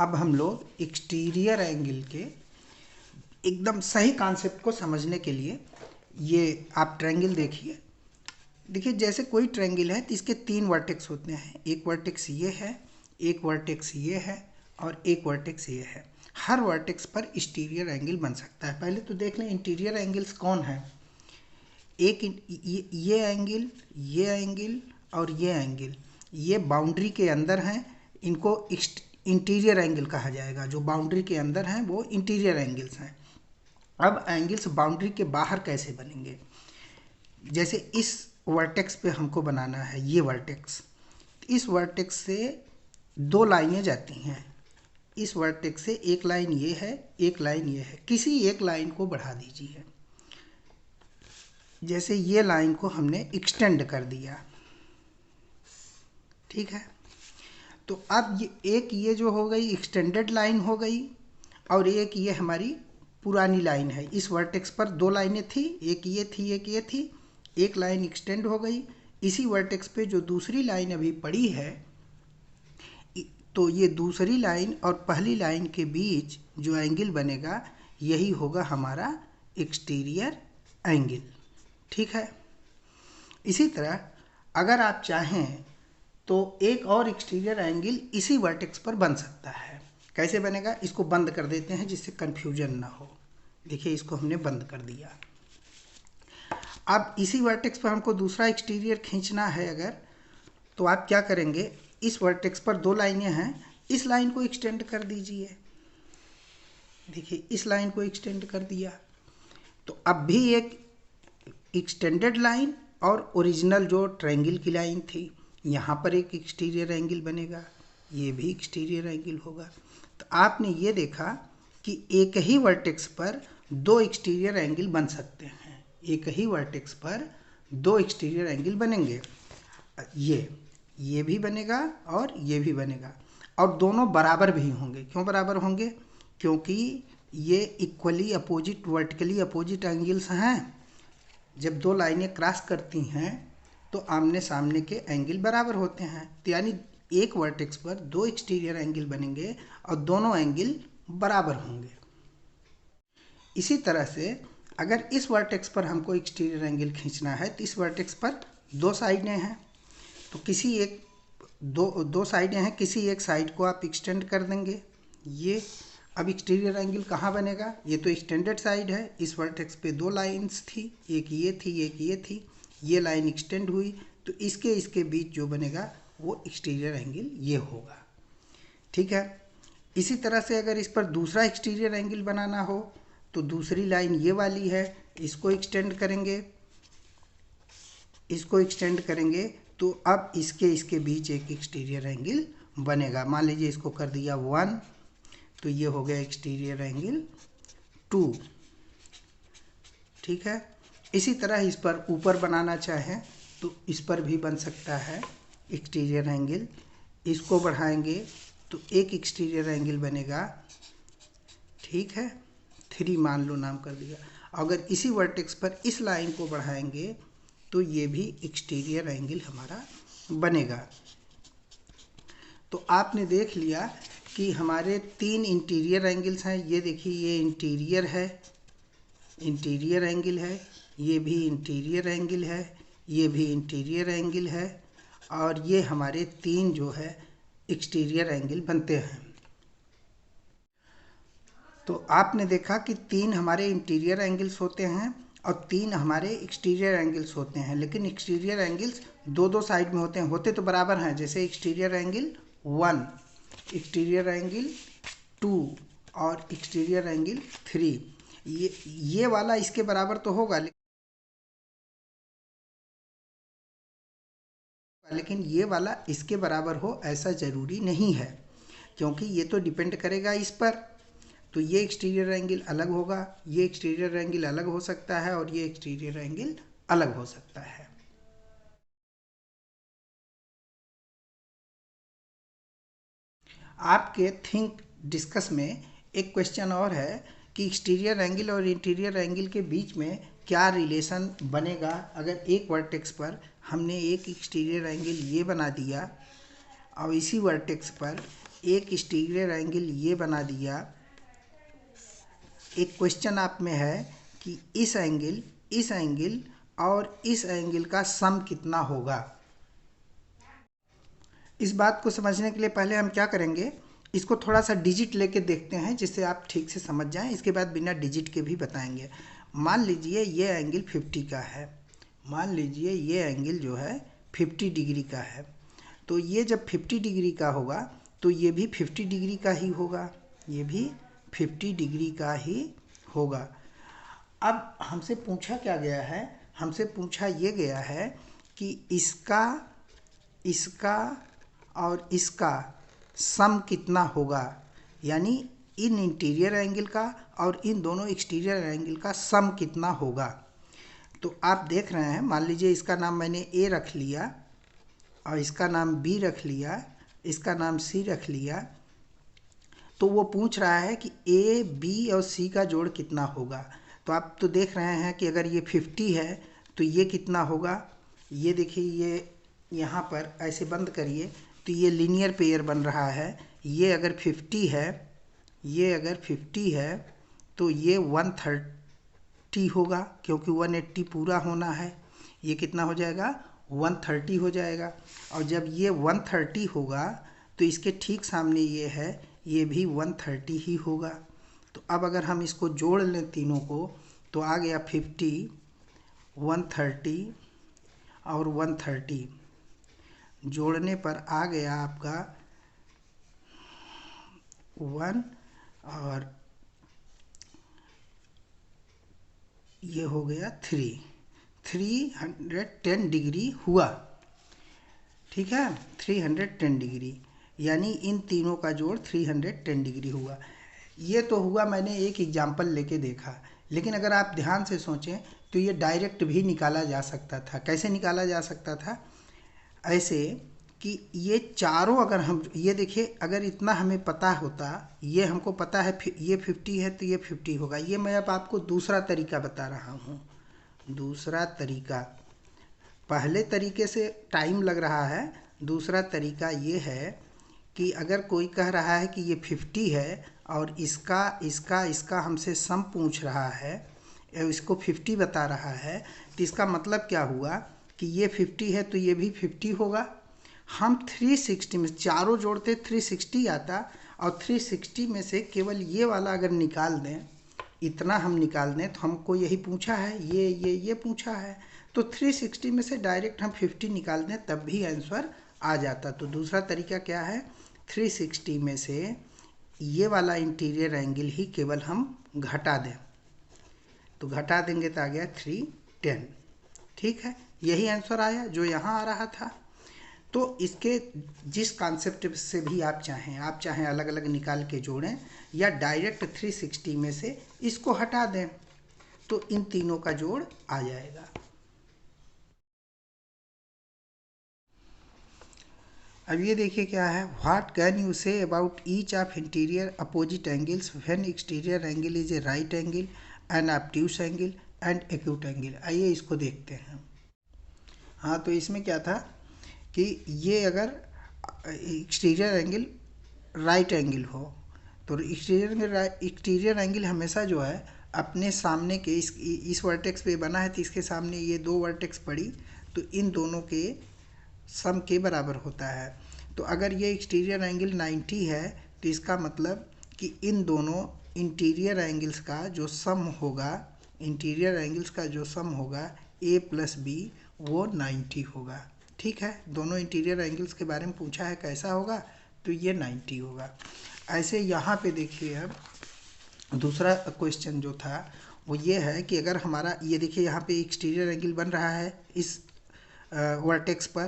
अब हम लोग एक्सटीरियर एंगल के एकदम सही कॉन्सेप्ट को समझने के लिए ये आप ट्रायंगल देखिए। देखिए जैसे कोई ट्रायंगल है तो इसके तीन वर्टेक्स होते हैं। एक वर्टेक्स ये है, एक वर्टेक्स ये है और एक वर्टेक्स ये है। हर वर्टेक्स पर एक्सटीरियर एंगल बन सकता है। पहले तो देख लें इंटीरियर एंगल्स कौन है। एक ये एंगल, ये एंगल और ये एंगल, ये बाउंड्री के अंदर हैं। इनको इंटीरियर एंगल कहा जाएगा। जो बाउंड्री के अंदर हैं वो इंटीरियर एंगल्स हैं। अब एंगल्स बाउंड्री के बाहर कैसे बनेंगे? जैसे इस वर्टेक्स पे हमको बनाना है ये वर्टेक्स। इस वर्टेक्स से दो लाइनें जाती हैं। इस वर्टेक्स से एक लाइन ये है, एक लाइन ये है। किसी एक लाइन को बढ़ा दीजिए। जैसे ये लाइन को हमने एक्सटेंड कर दिया, ठीक है। तो अब ये जो हो गई एक्सटेंडेड लाइन हो गई और एक ये हमारी पुरानी लाइन है। इस वर्टेक्स पर दो लाइनें थी, एक ये थी एक ये थी। एक लाइन एक्सटेंड हो गई। इसी वर्टेक्स पे जो दूसरी लाइन अभी पड़ी है, तो ये दूसरी लाइन और पहली लाइन के बीच जो एंगल बनेगा यही होगा हमारा एक्सटीरियर एंगल, ठीक है। इसी तरह अगर आप चाहें तो एक और एक्सटीरियर एंगल इसी वर्टेक्स पर बन सकता है। कैसे बनेगा? इसको बंद कर देते हैं जिससे कन्फ्यूजन ना हो। देखिए इसको हमने बंद कर दिया। अब इसी वर्टेक्स पर हमको दूसरा एक्सटीरियर खींचना है अगर, तो आप क्या करेंगे? इस वर्टेक्स पर दो लाइनें हैं, इस लाइन को एक्सटेंड कर दीजिए। देखिए इस लाइन को एक्सटेंड कर दिया तो अब भी एक एक्सटेंडेड लाइन और ओरिजिनल जो ट्रायंगल की लाइन थी, यहाँ पर एक एक्सटीरियर एंगल बनेगा, ये भी एक्सटीरियर एंगल होगा। तो आपने ये देखा कि एक ही वर्टेक्स पर दो एक्सटीरियर एंगल बन सकते हैं। एक ही वर्टेक्स पर दो एक्सटीरियर एंगल बनेंगे। ये भी बनेगा और ये भी बनेगा और दोनों बराबर भी होंगे। क्यों बराबर होंगे? क्योंकि ये equally opposite, vertically opposite angles हैं। जब दो लाइनें क्रॉस करती हैं तो आमने सामने के एंगल बराबर होते हैं। तो यानी एक वर्टेक्स पर दो एक्सटीरियर एंगल बनेंगे और दोनों एंगल बराबर होंगे। इसी तरह से अगर इस वर्टेक्स पर हमको एक्सटीरियर एंगल खींचना है तो इस वर्टेक्स पर दो साइडें हैं, तो किसी एक दो साइडें हैं, किसी एक साइड को आप एक्सटेंड कर देंगे। ये अब एक्सटीरियर एंगल कहाँ बनेगा? ये तो एक्सटेंडेड साइड है। इस वर्टेक्स पे दो लाइंस थी, एक ये थी एक ये थी। ये लाइन एक्सटेंड हुई तो इसके बीच जो बनेगा वो एक्सटीरियर एंगल ये होगा, ठीक है। इसी तरह से अगर इस पर दूसरा एक्सटीरियर एंगल बनाना हो तो दूसरी लाइन ये वाली है, इसको एक्सटेंड करेंगे, इसको एक्सटेंड करेंगे तो अब इसके बीच एक एक्सटीरियर एंगल बनेगा। मान लीजिए इसको कर दिया 1, तो ये हो गया एक्सटीरियर एंगल 2, ठीक है। इसी तरह इस पर ऊपर बनाना चाहें तो इस पर भी बन सकता है एक्सटीरियर एंगल। इसको बढ़ाएंगे तो एक एक्सटीरियर एंगल बनेगा, ठीक है। 3 मान लो, नाम कर दिया। अगर इसी वर्टेक्स पर इस लाइन को बढ़ाएंगे तो ये भी एक्सटीरियर एंगल हमारा बनेगा। तो आपने देख लिया कि हमारे 3 इंटीरियर एंगल्स हैं। ये देखिए ये इंटीरियर है, इंटीरियर एंगल है, ये भी इंटीरियर एंगल है, ये भी इंटीरियर एंगल है और ये हमारे 3 जो है एक्सटीरियर एंगल बनते हैं। तो आपने देखा कि 3 हमारे इंटीरियर एंगल्स होते हैं और 3 हमारे एक्सटीरियर एंगल्स होते हैं। लेकिन एक्सटीरियर एंगल्स दो साइड में होते हैं, होते तो बराबर हैं। जैसे एक्सटीरियर एंगल 1, एक्सटीरियर एंगल 2 और एक्सटीरियर एंगल 3। ये वाला इसके बराबर तो होगा, लेकिन ये वाला इसके बराबर हो ऐसा ज़रूरी नहीं है, क्योंकि ये तो डिपेंड करेगा इस पर। तो ये एक्सटीरियर एंगल अलग होगा, ये एक्सटीरियर एंगल अलग हो सकता है और ये एक्सटीरियर एंगल अलग हो सकता है। आपके थिंक डिस्कस में एक क्वेश्चन और है कि एक्सटीरियर एंगल और इंटीरियर एंगल के बीच में क्या रिलेशन बनेगा अगर एक वर्टेक्स पर हमने एक एक्सटीरियर एंगल ये बना दिया और इसी वर्टेक्स पर एक एक्सटीरियर एंगल ये बना दिया। एक क्वेश्चन आप में है कि इस एंगल और इस एंगल का सम कितना होगा। इस बात को समझने के लिए पहले हम क्या करेंगे, इसको थोड़ा सा डिजिट लेके देखते हैं जिससे आप ठीक से समझ जाएं। इसके बाद बिना डिजिट के भी बताएंगे। मान लीजिए ये एंगल 50 का है, मान लीजिए ये एंगल जो है 50 डिग्री का है। तो ये जब 50 डिग्री का होगा तो ये भी 50 डिग्री का ही होगा, ये भी 50 डिग्री का ही होगा। अब हमसे पूछा क्या गया है, हमसे पूछा ये गया है कि इसका और इसका सम कितना होगा, यानी इन इंटीरियर एंगल का और इन दोनों एक्सटीरियर एंगल का सम कितना होगा। तो आप देख रहे हैं, मान लीजिए इसका नाम मैंने ए रख लिया और इसका नाम बी रख लिया, इसका नाम सी रख लिया। तो वो पूछ रहा है कि ए बी और सी का जोड़ कितना होगा। तो आप तो देख रहे हैं कि अगर ये 50 है तो ये कितना होगा। ये देखिए, ये यहाँ पर ऐसे बंद करिए तो ये लीनियर पेयर बन रहा है। ये अगर 50 है, ये अगर 50 है तो ये 130 होगा, क्योंकि 180 पूरा होना है। ये कितना हो जाएगा, 130 हो जाएगा। और जब ये 130 होगा तो इसके ठीक सामने ये है, ये भी 130 ही होगा। तो अब अगर हम इसको जोड़ लें तीनों को तो आ गया 50, 130 और 130। जोड़ने पर आ गया आपका 1 और ये हो गया 310 डिग्री हुआ। ठीक है, 310 डिग्री, यानी इन तीनों का जोड़ 310 डिग्री हुआ। ये तो हुआ, मैंने एक एग्जाम्पल लेके देखा। लेकिन अगर आप ध्यान से सोचें तो ये डायरेक्ट भी निकाला जा सकता था। कैसे निकाला जा सकता था, ऐसे कि ये चारों, अगर हम ये देखिए, अगर इतना हमें पता होता, ये हमको पता है ये 50 है तो ये 50 होगा। ये मैं अब आपको दूसरा तरीका बता रहा हूँ, दूसरा तरीका। पहले तरीके से टाइम लग रहा है, दूसरा तरीका ये है कि अगर कोई कह रहा है कि ये 50 है और इसका हमसे सम पूछ रहा है, इसको 50 बता रहा है, तो इसका मतलब क्या हुआ कि ये 50 है तो ये भी 50 होगा। हम 360 में चारों जोड़ते 360 आता, और 360 में से केवल ये वाला अगर निकाल दें, इतना हम निकाल दें, तो हमको यही पूछा है, ये पूछा है। तो 360 में से डायरेक्ट हम 50 निकाल दें तब भी आंसर आ जाता। तो दूसरा तरीका क्या है, 360 में से ये वाला इंटीरियर एंगल ही केवल हम घटा दें। तो घटा देंगे तो आ गया 310। ठीक है, यही आंसर आया जो यहाँ आ रहा था। तो इसके जिस कॉन्सेप्ट से भी आप चाहें अलग अलग निकाल के जोड़ें या डायरेक्ट 360 में से इसको हटा दें, तो इन तीनों का जोड़ आ जाएगा। अब ये देखिए क्या है, what can you say about each of interior opposite angles when exterior angle is a right angle and obtuse angle and acute angle. आइए इसको देखते हैं। हाँ, तो इसमें क्या था कि ये अगर एक्सटीरियर एंगल राइट एंगल हो तो एक्सटीरियर एंगल हमेशा जो है अपने सामने के इस वर्टेक्स पे बना है, तो इसके सामने ये दो वर्टेक्स पड़ी तो इन दोनों के सम के बराबर होता है। तो अगर ये एक्सटीरियर एंगल 90 है तो इसका मतलब कि इन दोनों इंटीरियर एंगल्स का जो सम होगा, इंटीरियर एंगल्स का जो सम होगा a प्लस बी, वो 90 होगा। ठीक है, दोनों इंटीरियर एंगल्स के बारे में पूछा है कैसा होगा, तो ये 90 होगा। ऐसे यहाँ पे देखिए, अब दूसरा क्वेश्चन जो था वो ये है कि अगर हमारा ये देखिए यहाँ पे एक्सटीरियर एंगल बन रहा है इस वर्टेक्स पर,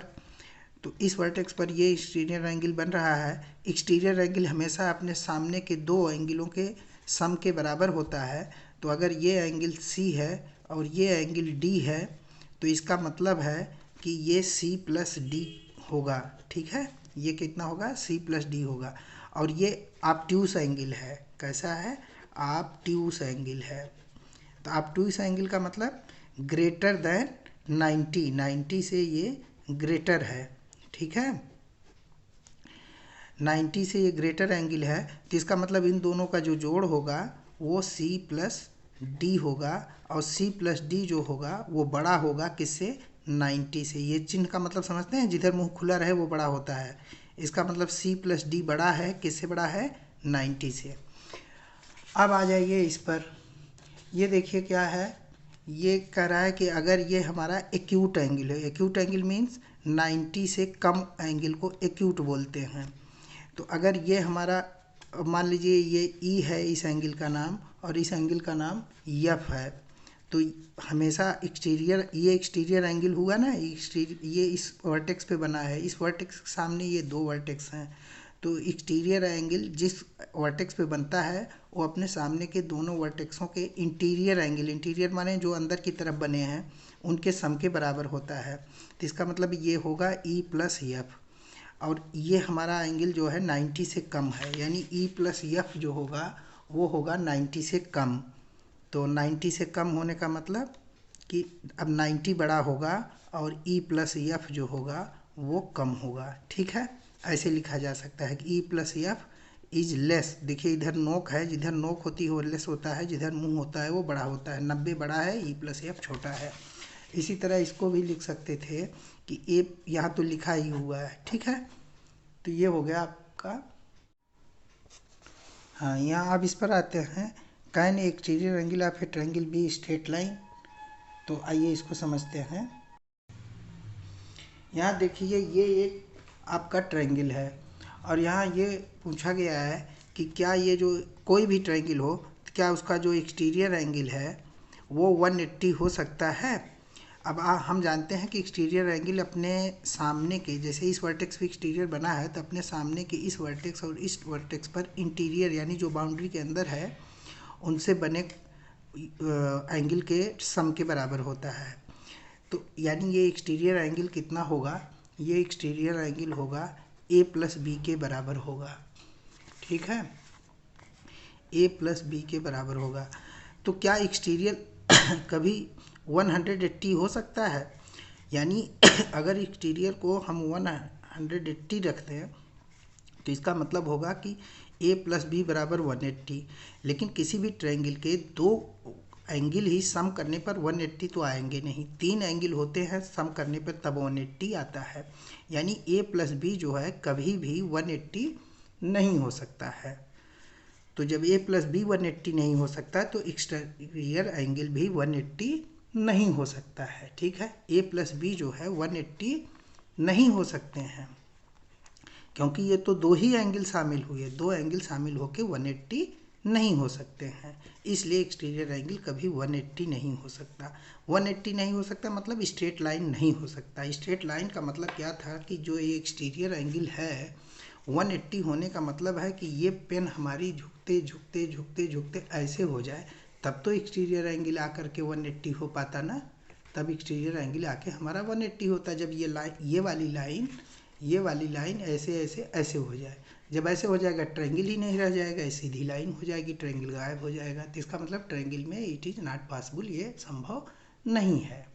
तो इस वर्टेक्स पर ये एक्सटीरियर एंगल बन रहा है। एक्सटीरियर एंगल हमेशा अपने सामने के दो एंगलों के सम के बराबर होता है। तो अगर ये एंगल C है और ये एंगल D है तो इसका मतलब है कि ये C प्लस D होगा। ठीक है, ये कितना होगा, C प्लस D होगा। और ये ऑब्ट्यूस एंगल है, कैसा है, ऑब्ट्यूस एंगल है। तो ऑब्ट्यूस एंगल का मतलब ग्रेटर देन 90 से ये ग्रेटर है। ठीक है, 90 से ये ग्रेटर एंगल है, तो इसका मतलब इन दोनों का जो जोड़ होगा वो C प्लस डी होगा, और C प्लस डी जो होगा वो बड़ा होगा किससे? 90 से। ये चिन्ह का मतलब समझते हैं, जिधर मुंह खुला रहे वो बड़ा होता है। इसका मतलब C प्लस डी बड़ा है, किससे बड़ा है? 90 से। अब आ जाइए इस पर, ये देखिए क्या है, ये कह रहा है कि अगर ये हमारा एक्यूट एंगल है, एक्यूट एंगल मीन्स 90 से कम एंगल को एक्यूट बोलते हैं। तो अगर ये हमारा, मान लीजिए ये ई है इस एंगल का नाम, और इस एंगल का नाम एफ है, तो हमेशा एक्सटीरियर, ये एक्सटीरियर एंगल हुआ ना, ये इस वर्टेक्स पे बना है, इस वर्टेक्स के सामने ये दो वर्टेक्स हैं, तो एक्सटीरियर एंगल जिस वर्टेक्स पे बनता है वो अपने सामने के दोनों वर्टेक्सों के इंटीरियर एंगल, इंटीरियर माने जो अंदर की तरफ बने हैं, उनके सम के बराबर होता है। तो इसका मतलब ये होगा ई प्लस एफ, और ये हमारा एंगल जो है 90 से कम है, यानी ई प्लस एफ जो होगा वो होगा 90 से कम। तो 90 से कम होने का मतलब कि अब 90 बड़ा होगा और ई प्लस एफ जो होगा वो कम होगा। ठीक है, ऐसे लिखा जा सकता है कि E plus F is less. देखिए इधर नोक है, जिधर नोक होती है वो लेस होता है, जिधर मुंह होता है वो बड़ा होता है। 90 बड़ा है, ई प्लस एफ छोटा है। इसी तरह इसको भी लिख सकते थे कि ए, यहाँ तो लिखा ही हुआ है। ठीक है, तो ये हो गया आपका। हाँ, यहाँ अब इस पर आते हैं, can exterior angle of A triangle be straight line. तो आइए इसको समझते हैं। यहाँ देखिए ये एक आपका ट्रायंगल है, और यहाँ ये पूछा गया है कि क्या ये जो कोई भी ट्रायंगल हो, क्या उसका जो एक्सटीरियर एंगल है वो 180 हो सकता है। अब हम जानते हैं कि एक्सटीरियर एंगल अपने सामने के, जैसे इस वर्टेक्स पे एक्सटीरियर बना है, तो अपने सामने के इस वर्टेक्स और इस वर्टेक्स पर इंटीरियर यानी जो बाउंड्री के अंदर है उनसे बने एंगल के सम के बराबर होता है। तो यानी ये एक्सटीरियर एंगल कितना होगा? ये एक्सटीरियर एंगल होगा ए प्लस बी के बराबर होगा। ठीक है, ए प्लस बी के बराबर होगा। तो क्या एक्सटीरियर कभी 180 हो सकता है? यानी अगर एक्सटीरियर को हम 180 रखते हैं तो इसका मतलब होगा कि ए प्लस बी बराबर 180। लेकिन किसी भी ट्रायंगल के दो एंगल ही सम करने पर 180 तो आएंगे नहीं, 3 एंगल होते हैं सम करने पर तब 180 आता है। यानी ए प्लस बी जो है कभी भी 180 नहीं हो सकता है। तो जब ए प्लस बी 180 नहीं हो सकता तो एक्सटीरियर एंगल भी 180 नहीं हो सकता है। ठीक है, ए प्लस बी जो है 180 नहीं हो सकते हैं, क्योंकि ये तो दो ही एंगल शामिल हुए, दो एंगल शामिल होके 180 नहीं हो सकते हैं। इसलिए एक्सटीरियर एंगल कभी 180 नहीं हो सकता। 180 नहीं हो सकता मतलब स्ट्रेट लाइन नहीं हो सकता। स्ट्रेट लाइन का मतलब क्या था कि जो ये एक्सटीरियर एंगल है 180 होने का मतलब है कि ये पेन हमारी झुकते झुकते झुकते झुकते ऐसे हो जाए, तब तो एक्सटीरियर एंगल आकर के 180 हो पाता ना। तब एक्सटीरियर एंगल आके हमारा 180 होता, जब ये लाइन, ये वाली लाइन ऐसे ऐसे ऐसे हो जाए। जब ऐसे हो जाएगा ट्रायंगल ही नहीं रह जाएगा, सीधी लाइन हो जाएगी, ट्रायंगल गायब हो जाएगा। तो इसका मतलब ट्रायंगल में इट इज़ नॉट पॉसिबल, ये संभव नहीं है।